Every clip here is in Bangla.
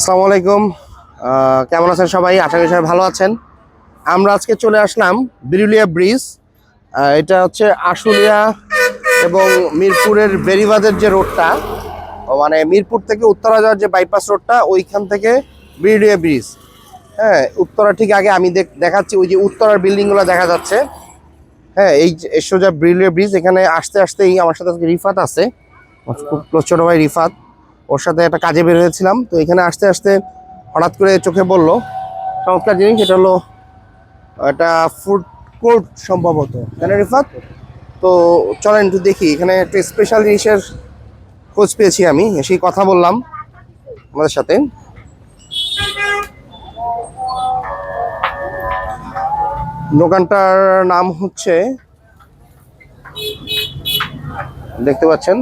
আসসালামু আলাইকুম। কেমন আছেন সবাই? আশা করি সবাই ভালো আছেন। আমরা আজকে চলে আসলাম বিরুলিয়া ব্রিজ। এটা হচ্ছে আশুলিয়া এবং মিরপুরের বেরিবাদের যে রোডটা, মানে মিরপুর থেকে উত্তরা যাওয়ার যে বাইপাস রোডটা, ওইখান থেকে বিরুলিয়া ব্রিজ। হ্যাঁ, উত্তরা ঠিক আগে আমি দেখাচ্ছি, ওই যে উত্তরার বিল্ডিংগুলো দেখা যাচ্ছে। হ্যাঁ, এই যে সোজা বিরুলিয়া ব্রিজ। এখানে আসতে আসতেই আমার সাথে আজকে রিফাত আছে, খুব ক্লোজ ছোট ভাই রিফাত। ওর সাথে একটা কাজে বের হয়েছিলাম, তো এখানে আসতে আসতে হঠাৎ করে চোখে পড়লো চমৎকার জিনিস। এটা হলো একটা ফুড কোর্ট সম্ভবত, তাই না রিফাত? তো চলেন একটু দেখি। এখানে একটা স্পেশাল জিনিসের খোঁজ পেয়েছি, আমি এসেই কথা বললাম আমাদের সাথে। দোকানটার নাম হচ্ছে, দেখতে পাচ্ছেন,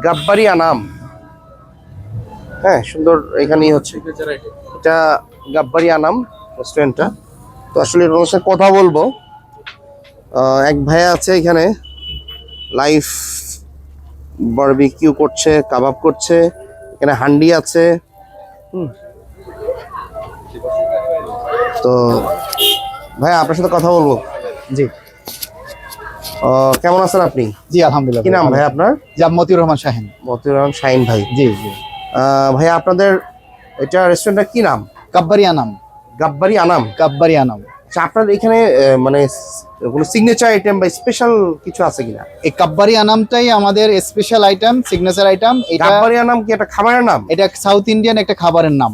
গাব্বারি আনাম। হ্যাঁ, সুন্দর। এখানেই হচ্ছে এটা গাব্বারি আনাম রেস্টুরেন্টটা। তো আসলে ওনার সাথে কথা বলবো। এক ভাইয়া আছে এখানে, লাইভ বারবিকিউ করছে, কাবাব করছে। এখানে হান্ডি আছে। তো ভাইয়া, আপনার সাথে কথা বলবো। জি কেমন আছেন আপনি? জি আলহামদুলিল্লাহ। কি নাম ভাই আপনার? মতিউর রহমান শাহিন। মতিউর রহমান শাহিন ভাই। জি জি। ভাইয়া, আপনাদের এটা রেস্টুরেন্টটা কি নাম? কাব্বারি আনাম। গাব্বারি আনাম। কাব্বারি আনাম। আচ্ছা, আপনার এখানে মানে কোনো সিগনেচার আইটেম বা স্পেশাল কিছু আছে কিনা? এই কাব্বারি আনামটাই আমাদের স্পেশাল আইটেম, সিগনেচার আইটেম। এটা গাব্বারি আনাম কি একটা খাবারের নাম? এটা সাউথ ইন্ডিয়ান একটা খাবারের নাম।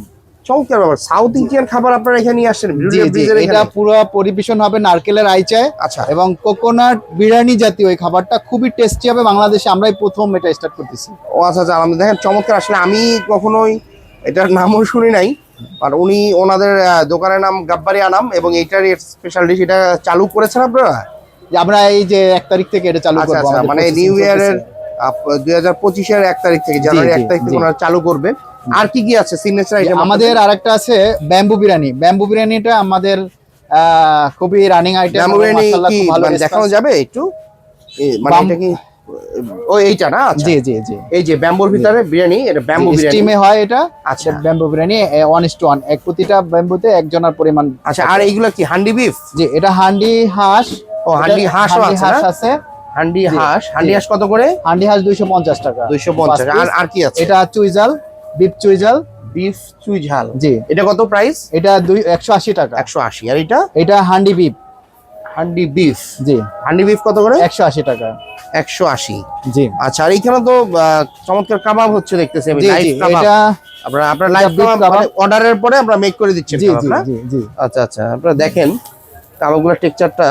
চমৎকার ব্যাপার। সাউথ ইন্ডিয়ান খাবার আপনারা এখানে নিয়ে আসেন? জি জি। এটা পুরো পরিবেশন হবে নারকেলের আইচায়। আচ্ছা। এবং কোকোনাট বিরিয়ানি জাতীয় এই খাবারটা খুবই টেস্টি হবে। বাংলাদেশে আমরাই প্রথম এটা স্টার্ট করতেছি। ও আচ্ছা আচ্ছা, আমাদের দেখেন চমৎকার। আসলে আমি কখনোই এটার নামও শুনি নাই, আর উনি ওনাদের দোকানের নাম গাব্বারি আনাম এবং এইটার স্পেশাল ডিশ এটা চালু করেছেন আপনারা? আমরা এই যে 1 তারিখ থেকে এটা চালু আচ্ছা করব। আচ্ছা, মানে নিউ ইয়ারের 2025-এর 1 তারিখ থেকে, জানুয়ারি 1 তারিখ থেকে ওনারা চালু করবে। আর কি কি আছে সিগনেচার আইটেম? আমাদের আরেকটা আছে ব্যাম্বু বিরিয়ানি। ব্যাম্বু বিরিয়ানিটা আমাদের খুবই রানিং আইটেম। ব্যাম্বু বিরিয়ানি কি মানে দেখানো যাবে একটু? মানে এটা কি ও এইটা না? আচ্ছা জি জি জি। এই যে ব্যাম্বুর ভিতরে বিরিয়ানি, এটা ব্যাম্বু বিরিয়ানি স্টিমে হয় এটা। আচ্ছা, ব্যাম্বু বিরিয়ানি 1:1 এক প্রতিটা ব্যাম্বুতে একজনের পরিমাণ। আচ্ছা। আর এইগুলা কি হান্ডি বিফ? জি, এটা হান্ডি হাঁস। ও হান্ডি হাঁসও আছে না? আছে হান্ডি হাঁস। হান্ডি হাঁস কত করে? হান্ডি হাঁস 250 টাকা। 250। আর কি আছে? এটা চুইজাল, বিফ চুইজাল। বিফ চুই ঝাল। জি। এটা কত প্রাইস? এটা 180 টাকা। 180। আর এটা? এটা হান্ডি বিফ। হান্ডি বিফ। জি। হান্ডি বিফ কত করে? 180 টাকা। 180। জি। আচ্ছা। আর এখানে তো চমৎকার কাবাব হচ্ছে দেখতেছি আমি, জি লাইভ জি। কাবাব। এটা আপনারা লাইভ কাবাব মানে অর্ডারের পরে আমরা মেক করে দিচ্ছেন জি কাবাব জি না? জি জি। আচ্ছা আচ্ছা। আপনারা দেখেন কাবাবগুলোর টেক্সচারটা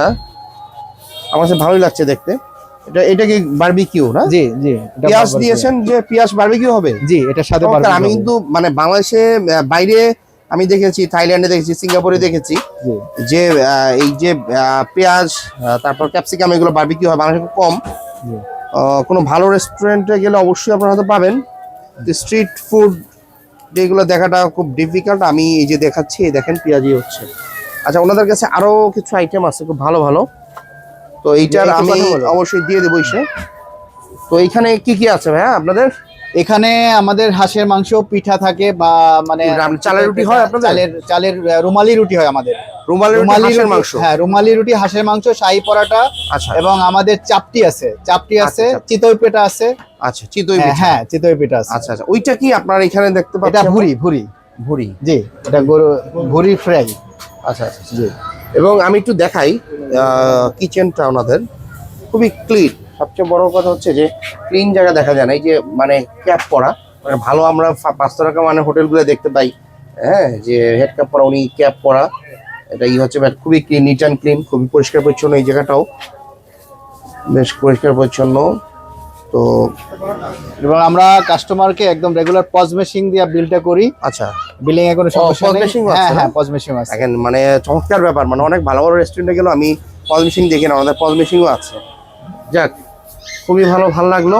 আমার কাছে ভালোই লাগছে দেখতে। এটা কি বারবিকিউ না? জি জি। পেঁয়াজ দিয়েছেন, যে পেঁয়াজ বারবিকিউ হবে? জি, এটার সাথে চমৎকার। বারবিকিউ আমি হবে। কিন্তু মানে বাংলাদেশে বাইরে আমি দেখেছি, থাইল্যান্ডে দেখেছি, সিঙ্গাপুরে দেখেছি জি যে এই যে পেঁয়াজ তারপর ক্যাপসিকাম এগুলো বারবিকিউ হয়, বাংলাদেশে খুব কম। জি। কোনো ভালো রেস্টুরেন্টে গেলে অবশ্যই আপনারা হয়তো পাবেন। স্ট্রিট ফুড যেগুলো দেখাটা খুব ডিফিকাল্ট। আমি এই যে দেখাচ্ছি, এই দেখেন পেঁয়াজি হচ্ছে। আচ্ছা, ওনাদের কাছে আরো কিছু আইটেম আছে খুব ভালো ভালো, তো এইটার আমি অবশ্যই দিয়ে দেবো এসে। তো এইখানে কি কি আছে ভাইয়া আপনাদের? এখানে আমাদের হাঁসের মাংস, পিঠা থাকে, বা মানে চালের রুটি হয় আপনাদের? চালের রুমালি রুটি হয় আমাদের। রুমালি হাঁসের মাংস? হ্যাঁ, রুমালি রুটি, হাঁসের মাংস, শাহী পরাটা। আচ্ছা। এবং আমাদের চাপটি আছে, আছে, চিতই পিঠা আছে। আচ্ছা, চিতই পিঠা। হ্যাঁ, চিতই পিঠা আছে। আচ্ছা আচ্ছা। ওইটা কি আপনারা এখানে দেখতে পাচ্ছেন? এটা ভুরি ভুরি ভুরি। জি, এটা গরু ভুরি ফ্রাই। আচ্ছা আচ্ছা জি। এবং আমি একটু দেখাই কিচেনটা ওনাদের খুবই ক্লিন। সবচেয়ে বড় কথা হচ্ছে যে ক্লিন জায়গা দেখা যায় না। এই যে মানে ক্যাপ পরা, মানে ভালো আমরা 500 টাকা মানে হোটেলগুলো দেখতে পাই, হ্যাঁ, যে হেড ক্যাপ পরা, উনি ক্যাপ পরা। এটা হচ্ছে খুবই ক্লিন, নিট অ্যান্ড ক্লিন, খুবই পরিষ্কার পরিচ্ছন্ন। এই জায়গাটাও বেশ পরিষ্কার পরিচ্ছন্ন। তো এবং আমরা কাস্টমারকে একদম রেগুলার পজ মেশিং দিয়ে বিলটা করি। আচ্ছা, বিলিং এ কোনো সমস্যা নেই। হ্যাঁ হ্যাঁ, পজ মেশিং আছে। এখন মানে চমৎকার ব্যাপার। মানে অনেক ভালো ভালো রেস্টুরেন্টে গেলেও আমি পজ মেশিং দেখি না, আমাদের পজ মেশিংও আছে। যাক, খুবই ভালো লাগলো।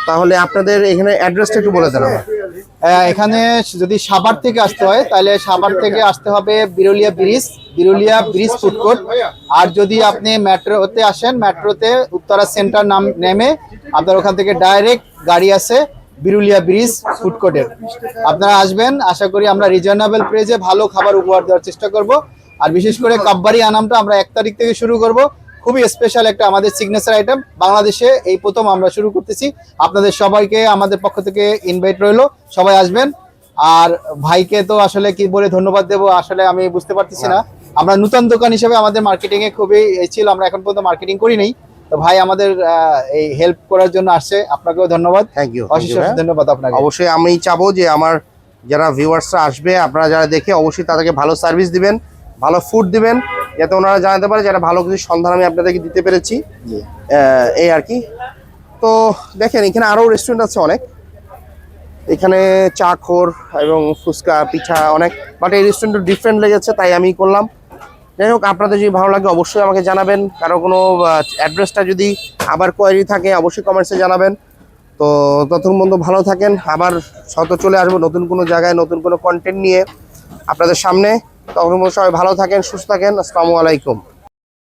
তাহলে আপনাদের এখানে অ্যাড্রেসটা একটু বলে দেন আমার। এখানে যদি সাভার থেকে আসতে হয়, তাহলে সাভার থেকে আসতে হবে বিরুলিয়া ব্রিজ ফুড কোর্ট। আর যদি আপনি মেট্রোতে আসেন, মেট্রোতে উত্তরা সেন্টার নেমে আপনার ওখান থেকে ডাইরেক্ট গাড়ি আছে, বিরুলিয়া ব্রিজ ফুড কোর্টের। আপনারা আসবেন, আশা করি আমরা রিজনেবল প্রাইসে ভালো খাবার উপহার দেওয়ার চেষ্টা করব। আর বিশেষ করে কাব্বারি আনামটা আমরা 1 তারিখ থেকে শুরু করব। খুবই স্পেশাল একটা আমাদের সিগনেচার আইটেম, বাংলাদেশে এই প্রথম আমরা শুরু করতেছি। আপনাদের সবাইকে আমাদের পক্ষ থেকে ইনভাইট রইলো, সবাই আসবেন। আর ভাইকে তো আসলে কি বলে ধন্যবাদ দেবো আসলে আমি বুঝতে পারতেছি না। আমরা নতুন দোকান হিসেবে আমাদের মার্কেটিং এ খুবই ছিল, আমরা এখন পর্যন্ত মার্কেটিং করি নাই। তো ভাই আমাদের এই হেল্প করার জন্য আসছে, আপনাকেও ধন্যবাদ। Thank you. অশেষ ধন্যবাদ আপনাকে। অবশ্যই আমি চাবো যে আমার যারা ভিউয়ার্সরা আসবে, আপনারা যারা দেখে অবশ্যই তাদেরকে ভালো সার্ভিস দিবেন, ভালো ফুড দিবেন, যাতে ওনারা জানাতে পারে যারা ভালো কিছু সন্ধান আমি আপনাদেরকে দিতে পেরেছি। এই আর কি। তো দেখেন এখানে আরও রেস্টুরেন্ট আছে অনেক, এখানে চাখোর এবং ফুচকা পিঠা অনেক, বাট এই রেস্টুরেন্ট ডিফারেন্ট লেগেছে তাই আমি করলাম। যাই হোক, আপনাদের যদি ভালো লাগে অবশ্যই আমাকে জানাবেন, কারো কোনো অ্যাড্রেসটা যদি আবার কোয়ারি থাকে অবশ্যই কমেন্টসে জানাবেন। তো ততক্ষণ পর্যন্ত ভালো থাকেন, আবার হয়তো চলে আসবো নতুন কোনো জায়গায় নতুন কোনো কন্টেন্ট নিয়ে আপনাদের সামনে। তখন সবাই ভালো থাকেন, সুস্থ থাকেন। আসসালামু আলাইকুম।